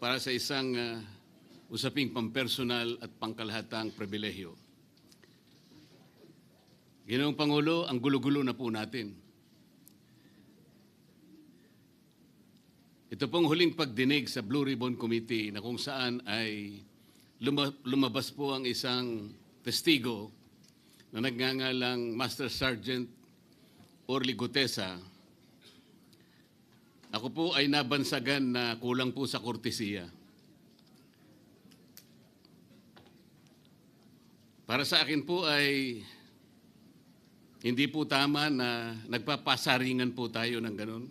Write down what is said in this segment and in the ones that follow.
para sa isang usaping pampersonal at pangkalahatang pribilehyo. Ginoong Pangulo, ang gulo-gulo na po natin. Ito pong huling pagdinig sa Blue Ribbon Committee na kung saan ay lumabas po ang isang testigo na nagngangalang Master Sergeant Orly Gutesa. Ako po ay nabansagan na kulang po sa kortesiya. Para sa akin po ay hindi po tama na nagpapasaringan po tayo ng ganun.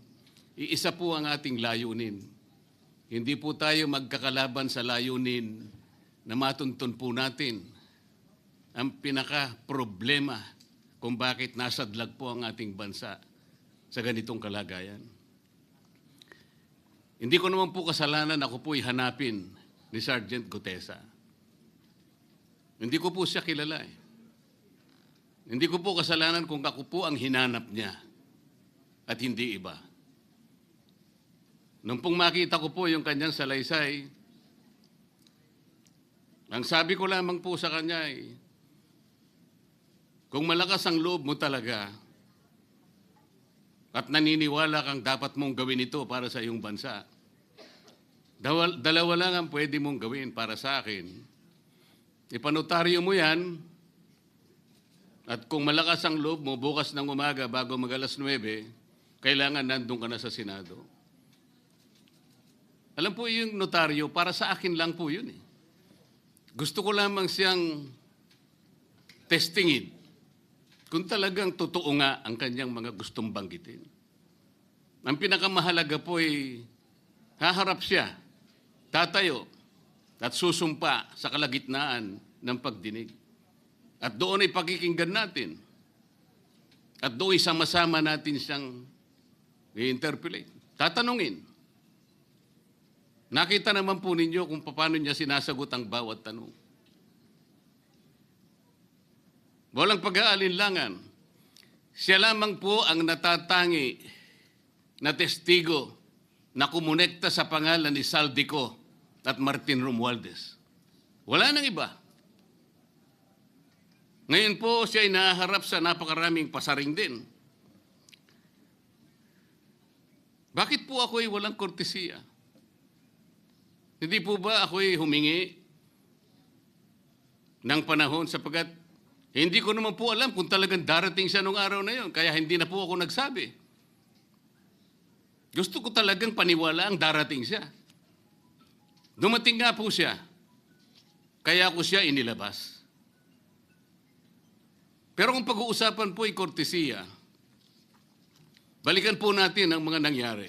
Iisa po ang ating layunin. Hindi po tayo magkakalaban sa layunin na matuntun po natin ang pinaka-problema kung bakit nasadlag po ang ating bansa sa ganitong kalagayan. Hindi ko naman po kasalanan ako po'y hanapin ni Sergeant Gutesa. Hindi ko po siya kilala eh. Hindi ko po kasalanan kung ako po ang hinanap niya at hindi iba. Nung pong makita ko po yung kanyang salaysay, ang sabi ko lamang po sa kanya ay, kung malakas ang loob mo talaga at naniniwala kang dapat mong gawin ito para sa iyong bansa, dalawa lang ang pwede mong gawin para sa akin. Ipanotaryo mo yan at kung malakas ang loob mo, bukas ng umaga bago mag-alas 9, kailangan nandun ka na sa Senado. Alam po yung notaryo, para sa akin lang po yun eh. Gusto ko lamang siyang testingin kung talagang totoo nga ang kanyang mga gustong banggitin. Ang pinakamahalaga po ay haharap siya, tatayo, at susumpa sa kalagitnaan ng pagdinig. At doon ay pakikinggan natin. At doon ay sama-sama natin siyang i-interpolate. Tatanungin. Nakita naman po ninyo kung paano niya sinasagot ang bawat tanong. Walang pag-aalinlangan. Siya lamang po ang natatangi na testigo na kumonekta sa pangalan ni Saldico at Martin Romualdez. Wala nang iba. Ngayon po siya ay naharap sa napakaraming pasaring din. Bakit po ako ay walang kortesiya? Hindi po ba ako ay humingi ng panahon sapagkat hindi ko naman po alam kung talagang darating siya nung araw na yon, kaya hindi na po ako nagsabi. Gusto ko talagang paniwala ang darating siya. Dumating nga po siya, kaya ko siya inilabas. Pero kung pag-uusapan po ay kortesiya, balikan po natin ang mga nangyari.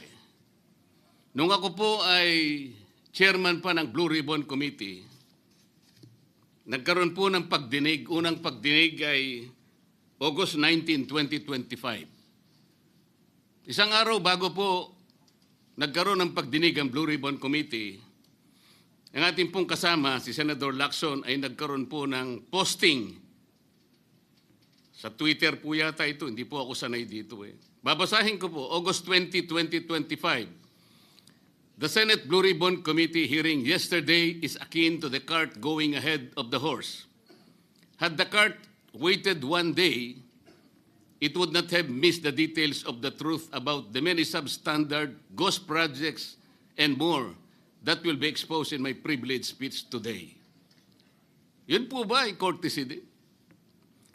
Nung ako po ay chairman pa ng Blue Ribbon Committee, nagkaroon po ng pagdinig. Unang pagdinig ay August 19, 2025. Isang araw bago po nagkaroon ng pagdinig ang Blue Ribbon Committee, ang ating pong kasama, si Senator Lacson, ay nagkaroon po ng posting. Sa Twitter po yata ito, hindi po ako sanay dito eh. Babasahin ko po, August 20, 2025. The Senate Blue Ribbon Committee hearing yesterday is akin to the cart going ahead of the horse. Had the cart waited one day, it would not have missed the details of the truth about the many substandard ghost projects and more that will be exposed in my privileged speech today. Yun po ba ay courtesy din?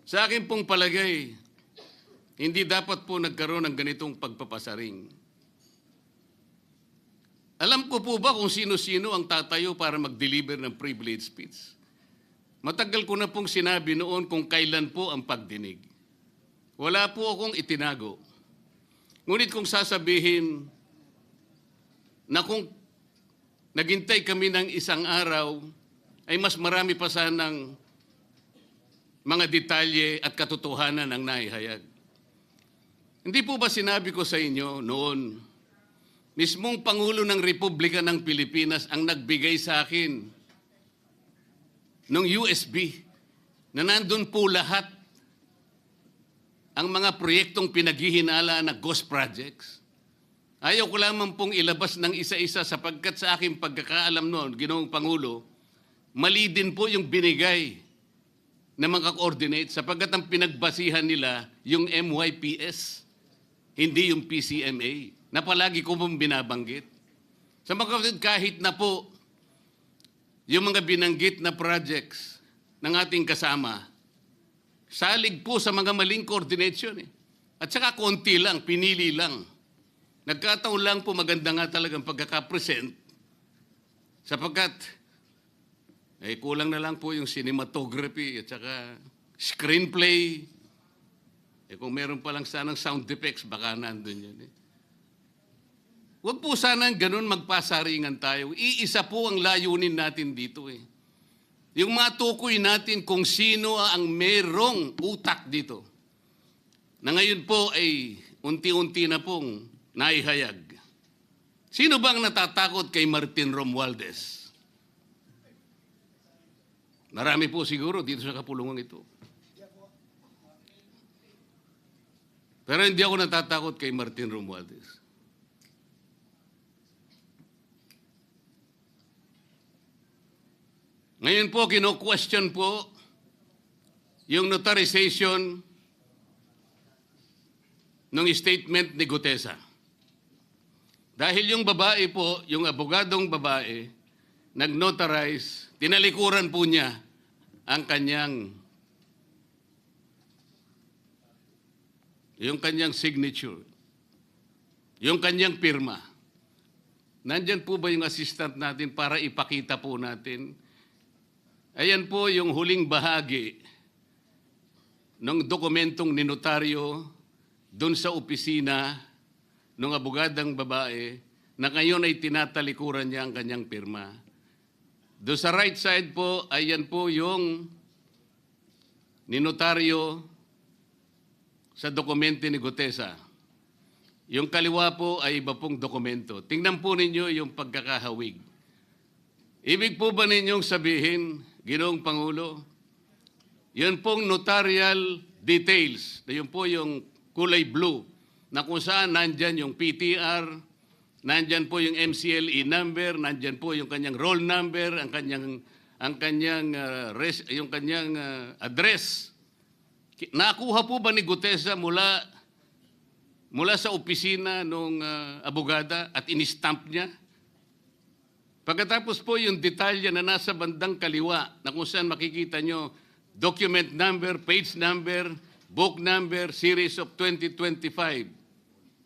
Sa akin pong palagay, hindi dapat po nagkaroon ng ganitong pagpapasaring. Alam ko po ba kung sino-sino ang tatayo para mag-deliver ng privileged speech? Matagal ko na pong sinabi noon kung kailan po ang pagdinig. Wala po akong itinago. Ngunit kung sasabihin na kung naghintay kami ng isang araw, ay mas marami pa sanang mga detalye at katotohanan ang naihayag. Hindi po ba sinabi ko sa inyo noon, mismong Pangulo ng Republika ng Pilipinas ang nagbigay sa akin ng USB na nandun po lahat ang mga proyektong pinaghihinala na ghost projects. Ayaw ko lamang pong ilabas ng isa-isa sapagkat sa aking pagkakaalam noon, Ginoong Pangulo, mali din po yung binigay na mga coordinate sapagkat ang pinagbasihan nila yung MYPS, hindi yung PCMA, na palagi ko pong binabanggit. Sa mga kapatid, kahit na po yung mga binanggit na projects ng ating kasama, salig po sa mga maling coordination. At saka konti lang, pinili lang. Nagkataon lang po maganda nga talagang pagkakapresent sapagkat kulang na lang po yung cinematography at saka screenplay. Kung meron pa lang sanang sound effects, baka nandun yun. Huwag po sana ganun magpasaringan tayo. Iisa po ang layunin natin dito. Yung matukoy natin kung sino ang merong utak dito. Na ngayon po ay unti-unti na pong naihayag. Sino bang natatakot kay Martin Romualdez? Marami po siguro dito sa kapulungan ito. Pero hindi ako natatakot kay Martin Romualdez. Ngayon po, kino-question po yung notarization ng statement ni Gutesa. Dahil yung babae po, yung abogadong babae, nag-notarize, tinalikuran po niya ang kanyang signature, yung kanyang pirma. Nandyan po ba yung assistant natin para ipakita po natin? Ayan po yung huling bahagi ng dokumentong ninotaryo doon sa opisina ng abogadang babae na ngayon ay tinatalikuran niya ang kanyang pirma. Doon sa right side po, ayan po yung ninotaryo sa dokumento ni Gutesa. Yung kaliwa po ay iba pong dokumento. Tingnan po ninyo yung pagkakahawig. Ibig po ba ninyong sabihin, Ginoong Pangulo, yun pong notarial details, na yun po yung kulay blue, na kung saan nandyan yung PTR, nandyan po yung MCLE number, nandyan po yung kanyang roll number, yung kanyang address. Nakuha po ba ni Gutesa mula sa opisina ng abogada at in-stamp niya? Pagkatapos po yung detalye na nasa bandang kaliwa na kung saan makikita nyo document number, page number, book number, series of 2025.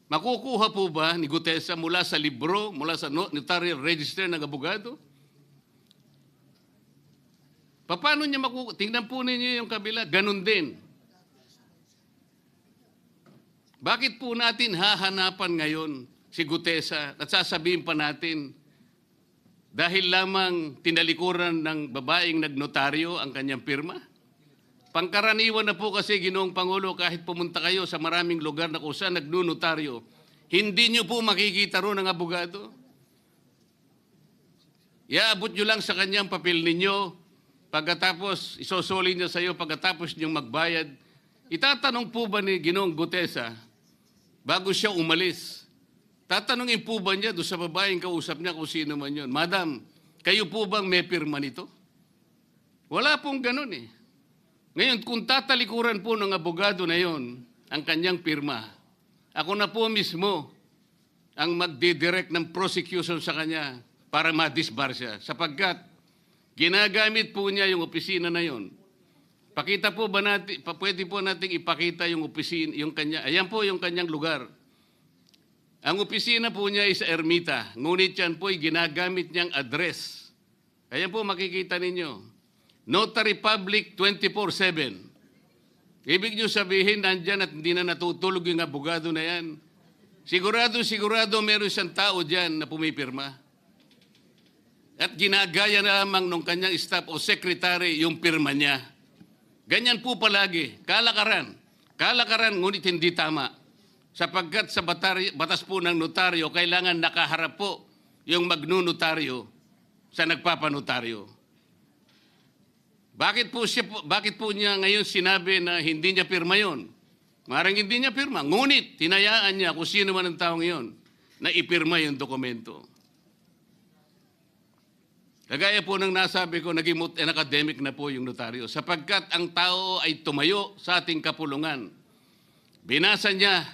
Makukuha po ba ni Gutesa mula sa libro, mula sa notarial register ng abogado? Paano niya makukuha? Tingnan po ninyo yung kabila, ganun din. Bakit po natin hahanapan ngayon si Gutesa at sasabihin pa natin dahil lamang tinalikuran ng babaeng nagnotaryo ang kanyang pirma? Pangkaraniwan na po kasi, Ginoong Pangulo, kahit pumunta kayo sa maraming lugar na kung saan nagnunotaryo, hindi nyo po makikita roon ang abogado. Iaabot nyo lang sa kanyang papel ninyo, pagkatapos isosoli niya sa iyo, pagkatapos nyo magbayad. Itatanong po ba ni Ginoong Gutesa, bago siya umalis, tatanungin po ba niya doon sa babaeng kausap niya kung sino man yun, Madam, kayo po bang may pirma nito? Wala pong ganun eh. Ngayon, kung tatalikuran po ng abogado na yon ang kanyang pirma, ako na po mismo ang magdidirect ng prosecution sa kanya para ma-disbar siya. Sapagkat ginagamit po niya yung opisina na yon. Pakita po ba natin, pwede po nating ipakita yung opisina, yung kanya, ayan po yung kanyang lugar. Ang opisina po niya ay sa Ermita, ngunit yan po ay ginagamit niyang address. Ayan po makikita ninyo. Notary Public 24/7. Ibig nyo sabihin, nandyan at hindi na natutulog yung abogado na yan. Sigurado meron siyang tao dyan na pumipirma. At ginagaya na lamang ng kanyang staff o secretary yung pirma niya. Ganyan po palagi. Kalakaran. Kalakaran, ngunit hindi tama. Sapagkat sa batas po ng notaryo, kailangan nakaharap po yung magnunotaryo sa nagpapanotaryo. Bakit po niya ngayon sinabi na hindi niya pirma yon? Maring hindi niya pirma. Ngunit, tinayaan niya kung sino man ang taong yon. na ipirma yung dokumento. Kagaya po ng nasabi ko, naging academic na po yung notaryo sapagkat ang tao ay tumayo sa ating kapulungan. Binasa niya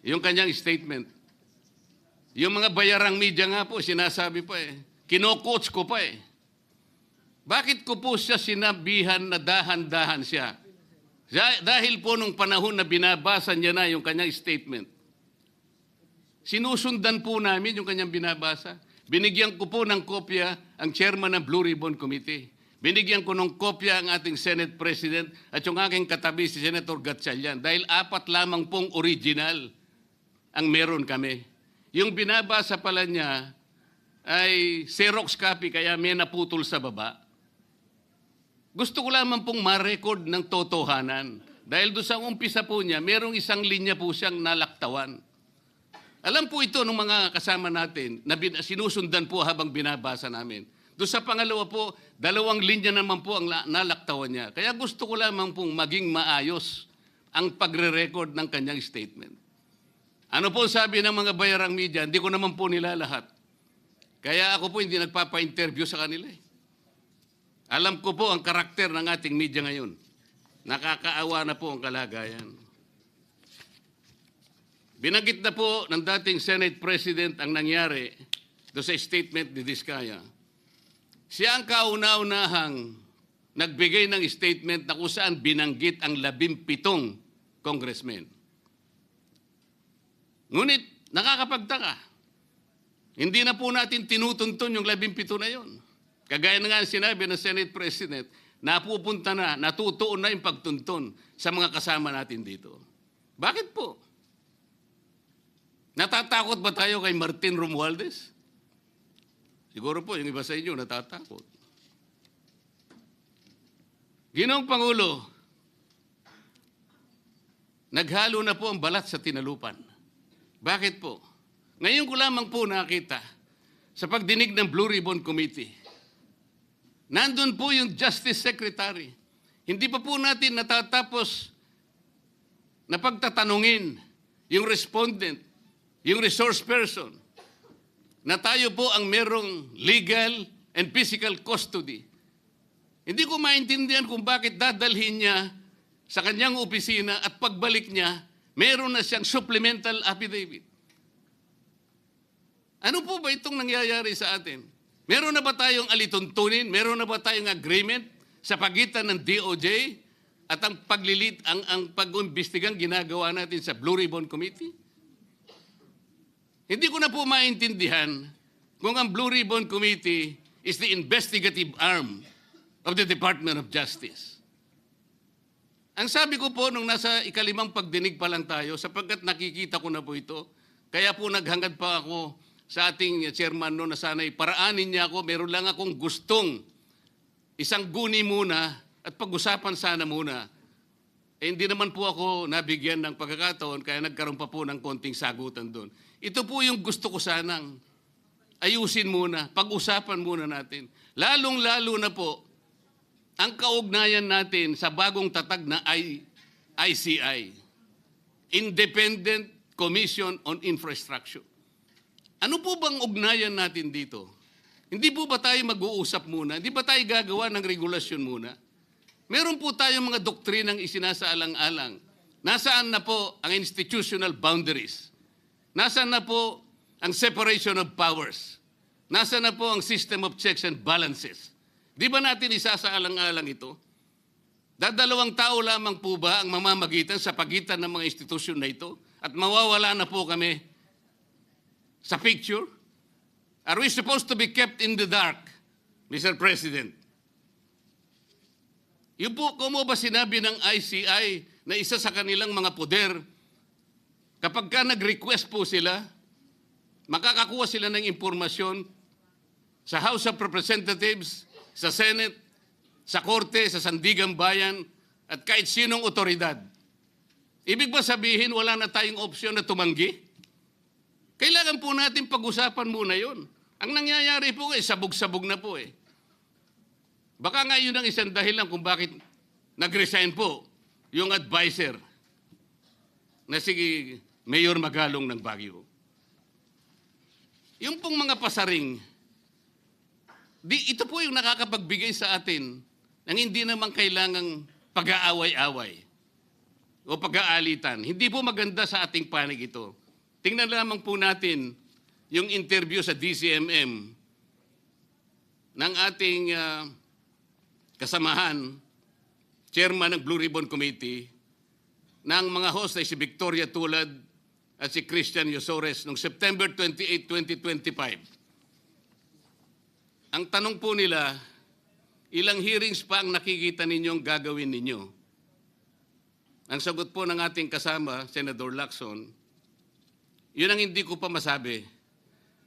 yung kanyang statement. Yung mga bayarang media nga po, sinasabi pa kino-coach ko pa Bakit ko po siya sinabihan na dahan-dahan siya? Dahil po nung panahon na binabasa niya na yung kanyang statement, sinusundan po namin yung kanyang binabasa. Binigyan ko po ng kopya ang chairman ng Blue Ribbon Committee. Binigyan ko ng kopya ang ating Senate President at yung aking katabi si Senator Gatchalian dahil 4 lamang pong original ang meron kami. Yung binabasa pala niya ay Xerox copy kaya may naputol sa baba. Gusto ko lamang pong ma-record ng totohanan dahil doon sa umpisa po niya, merong isang linya po siyang nalaktawan. Alam po ito ng mga kasama natin na sinusundan po habang binabasa namin. Doon sa pangalawa po, 2 linya naman po ang nalaktawan niya. Kaya gusto ko lamang pong maging maayos ang pagre-record ng kanyang statement. Ano po sabi ng mga bayarang media? Hindi ko naman po nila lahat. Kaya ako po hindi nagpapa-interview sa kanila. Alam ko po ang karakter ng ating media ngayon. Nakakaawa na po ang kalagayan. Binanggit na po ng dating Senate President ang nangyari do sa statement ni Diskaya. Siya ang kauna-unahang nagbigay ng statement na kung saan binanggit ang 17 congressmen. Ngunit nakakapagtaka. Hindi na po natin tinutuntun yung 17 na yon. Kagaya na nga sinabi ng Senate President, napupunta na, natutuon na yung pagtuntun sa mga kasama natin dito. Bakit po? Natatakot ba tayo kay Martin Romualdez? Siguro po, yung iba sa inyo natatakot. Ginoong Pangulo, naghalo na po ang balat sa tinalupan. Bakit po? Ngayon ko lamang po nakita sa pagdinig ng Blue Ribbon Committee. Nandun po yung Justice Secretary. Hindi pa po natin natatapos na pagtatanungin yung respondent, yung resource person, na tayo po ang merong legal and physical custody. Hindi ko maintindihan kung bakit dadalhin niya sa kanyang opisina at pagbalik niya, meron na siyang supplemental affidavit. Ano po ba itong nangyayari sa atin? Meron na ba tayong alituntunin? Meron na ba tayong agreement sa pagitan ng DOJ at ang pag-imbestigang ginagawa natin sa Blue Ribbon Committee? Hindi ko na po maintindihan kung ang Blue Ribbon Committee is the investigative arm of the Department of Justice. Ang sabi ko po nung nasa ikalimang pagdinig pa lang tayo, sapagkat nakikita ko na po ito, kaya po naghangad pa ako sa ating chairman noon na sana'y paraanin niya ako, meron lang akong gustong isang guni muna at pag-usapan sana muna. Hindi naman po ako nabigyan ng pagkakataon kaya nagkaroon pa po ng konting sagutan doon. Ito po yung gusto ko sanang ayusin muna, pag-usapan muna natin. Lalong-lalo na po ang kaugnayan natin sa bagong tatag na ICI, Independent Commission on Infrastructure. Ano po bang ugnayan natin dito? Hindi po ba tayo mag-uusap muna? Hindi ba tayo gagawa ng regulasyon muna? Meron po tayong mga doktrinang isinasaalang-alang. Nasaan na po ang institutional boundaries? Nasaan na po ang separation of powers? Nasaan na po ang system of checks and balances? Di ba natin isasaalang-alang ito? Dadalawang tao lamang po ba ang mamamagitan sa pagitan ng mga institusyon na ito? At mawawala na po kami sa picture? Are we supposed to be kept in the dark, Mr. President? Yung po, kung mo ba sinabi ng ICI na isa sa kanilang mga poder, kapag ka nag-request po sila, makakakuha sila ng impormasyon sa House of Representatives, sa Senate, sa Korte, sa Sandigang Bayan, at kahit sinong otoridad. Ibig ba sabihin wala na tayong opsyon na tumanggi? Kailangan po natin pag-usapan muna yon. Ang nangyayari po sabog-sabog na po . Baka nga yun ang isang dahilan kung bakit nag-resign po yung advisor na si Mayor Magalong ng Baguio. Yung pong mga pasaring, ito po yung nakakapagbigay sa atin ng hindi naman kailangang pag-aaway-away o pag-aalitan. Hindi po maganda sa ating panig ito. Tingnan lamang po natin yung interview sa DCMM ng ating kasamahan, chairman ng Blue Ribbon Committee, ng mga host ay si Victoria Tulad at si Christian Yosores noong September 28, 2025. Ang tanong po nila, ilang hearings pa ang nakikita ninyong gagawin ninyo? Ang sagot po ng ating kasama, Senator Lacson, yun ang hindi ko pa masabi.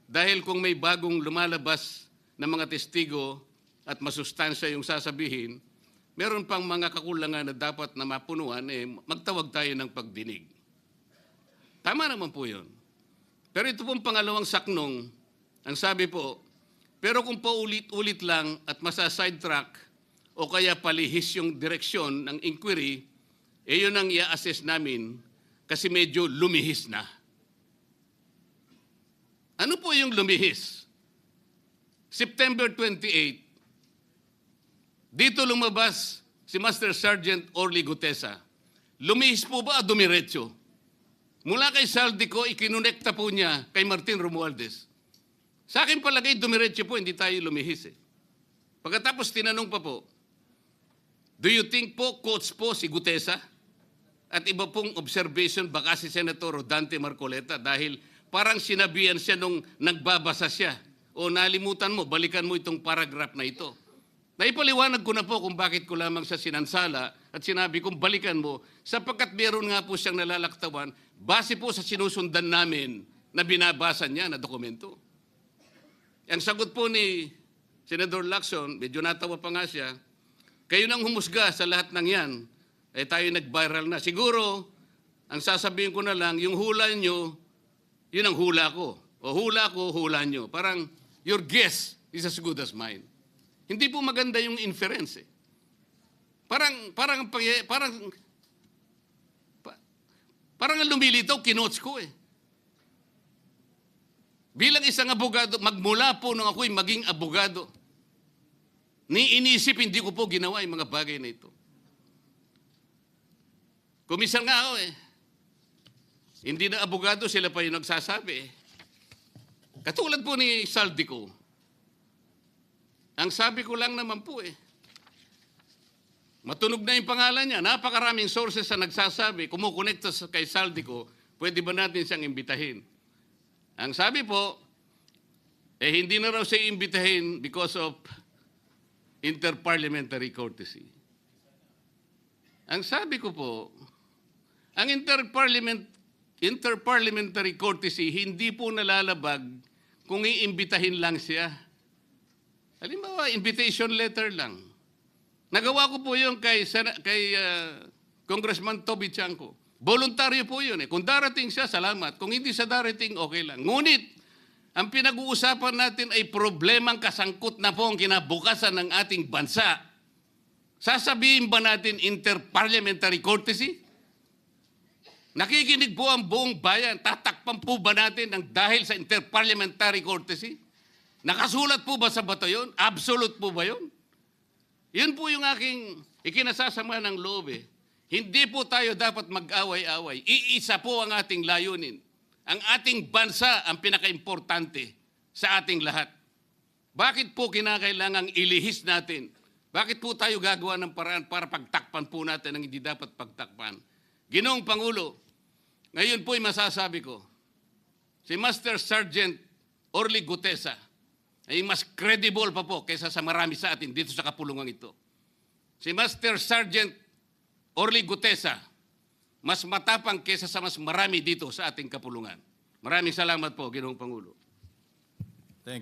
Dahil kung may bagong lumalabas na mga testigo at masustansya yung sasabihin, meron pang mga kakulangan na dapat na mapunuan, magtawag tayo ng pagdinig. Tama naman po yun. Pero ito pong pangalawang saknong, ang sabi po, pero kung paulit-ulit lang at masa-sidetrack o kaya palihis yung direksyon ng inquiry, yun ang i-assess namin kasi medyo lumihis na. Ano po yung lumihis? September 28, dito lumabas si Master Sergeant Orly Gutesa. Lumihis po ba o dumiretso? Mula kay Saldico, ikinonekta po niya kay Martin Romualdez. Sa akin palagay, dumiretso po, hindi tayo lumihis. Pagkatapos tinanong pa po, do you think po, coach po si Gutesa? At iba pong observation, baka si Senator Rodante Marcoleta dahil parang sinabihan siya nung nagbabasa siya. O nalimutan mo, balikan mo itong paragraph na ito. Naipaliwanag ko na po kung bakit ko lamang siya sinansala at sinabi kong balikan mo sapagkat meron nga po siyang nalalaktawan base po sa sinusundan namin na binabasa niya na dokumento. Ang sagot po ni Senator Lacson, medyo natawa pa nga siya, kayo nang humusga sa lahat ng yan, tayo nag-viral na. Siguro, ang sasabihin ko na lang, yung hula nyo, yun ang hula ko. O hula ko, hula nyo. Parang, your guess is as good as mine. Hindi po maganda yung inference. Parang ang lumilitaw, kinots ko Bilang isang abogado, magmula po nung ako'y maging abogado, inisip hindi ko po ginawa yung mga bagay na ito. Kumisan nga ako Hindi na abogado, sila pa yung nagsasabi Katulad po ni Saldico. Ang sabi ko lang naman po matunog na yung pangalan niya. Napakaraming sources na nagsasabi, kumukonekta kay Saldico, pwede ba natin siyang imbitahin? Ang sabi po, hindi na raw siya imbitahin because of interparliamentary courtesy. Ang sabi ko po, ang interparliamentary courtesy hindi po nalalabag kung iimbitahin lang siya. Halimbawa, invitation letter lang. Nagawa ko po yun kay Congressman Toby Chanco. Voluntaryo po yun Kung darating siya, salamat. Kung hindi siya darating, okay lang. Ngunit, ang pinag-uusapan natin ay problemang kasangkot na po ang kinabukasan ng ating bansa. Sasabihin ba natin interparliamentary courtesy? Nakikinig po ang buong bayan. Tatakpan po ba natin ng dahil sa interparliamentary courtesy? Nakasulat po ba sa bato yun? Absolute po ba yun? Yun po yung aking ikinasasama ng loob Hindi po tayo dapat mag-away-away. Iisa po ang ating layunin. Ang ating bansa ang pinaka-importante sa ating lahat. Bakit po kinakailangang ilihis natin? Bakit po tayo gagawa ng paraan para pagtakpan po natin ang hindi dapat pagtakpan? Ginoong Pangulo, ngayon po'y masasabi ko, si Master Sergeant Orly Gutesa ay mas credible pa po kaysa sa marami sa atin dito sa kapulungan ito. Si Master Sergeant Orly Gutesa, mas matapang kaysa sa mas marami dito sa ating kapulungan. Maraming salamat po, Ginoong Pangulo. Thank you.